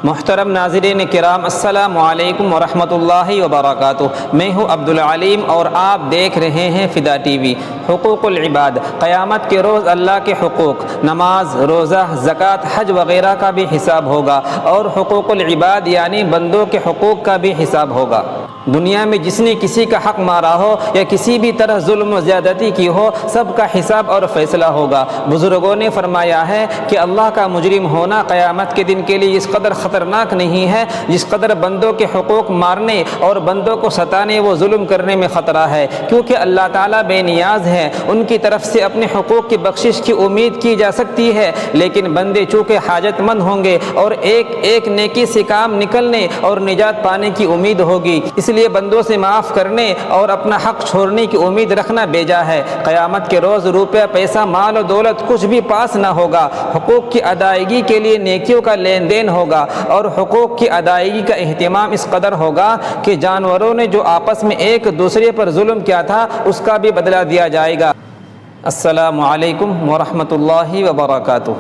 محترم ناظرین کرام، السلام علیکم ورحمۃ اللہ وبرکاتہ۔ میں ہوں عبدالعلیم اور آپ دیکھ رہے ہیں فدا ٹی وی۔ حقوق العباد، قیامت کے روز اللہ کے حقوق، نماز، روزہ، زکوٰۃ، حج وغیرہ کا بھی حساب ہوگا، اور حقوق العباد یعنی بندوں کے حقوق کا بھی حساب ہوگا۔ دنیا میں جس نے کسی کا حق مارا ہو یا کسی بھی طرح ظلم و زیادتی کی ہو، سب کا حساب اور فیصلہ ہوگا۔ بزرگوں نے فرمایا ہے کہ اللہ کا مجرم ہونا قیامت کے دن کے لیے اس قدر خطرناک نہیں ہے جس قدر بندوں کے حقوق مارنے اور بندوں کو ستانے و ظلم کرنے میں خطرہ ہے، کیونکہ اللہ تعالیٰ بے نیاز ہے۔ ان کی طرف سے اپنے حقوق کی بخشش کی امید کی جا سکتی ہے، لیکن بندے چونکہ حاجت مند ہوں گے اور ایک ایک نیکی سے کام نکلنے اور نجات پانے کی امید ہوگی، اس لیے بندوں سے معاف کرنے اور اپنا حق چھوڑنے کی امید رکھنا بیجا ہے۔ قیامت کے روز روپیہ، پیسہ، مال و دولت کچھ بھی پاس نہ ہوگا۔ حقوق کی ادائیگی کے لیے نیکیوں کا لین دین ہوگا، اور حقوق کی ادائیگی کا اہتمام اس قدر ہوگا کہ جانوروں نے جو آپس میں ایک دوسرے پر ظلم کیا تھا اس کا بھی بدلہ دیا جائے گا۔ السلام علیکم ورحمۃ اللہ وبرکاتہ۔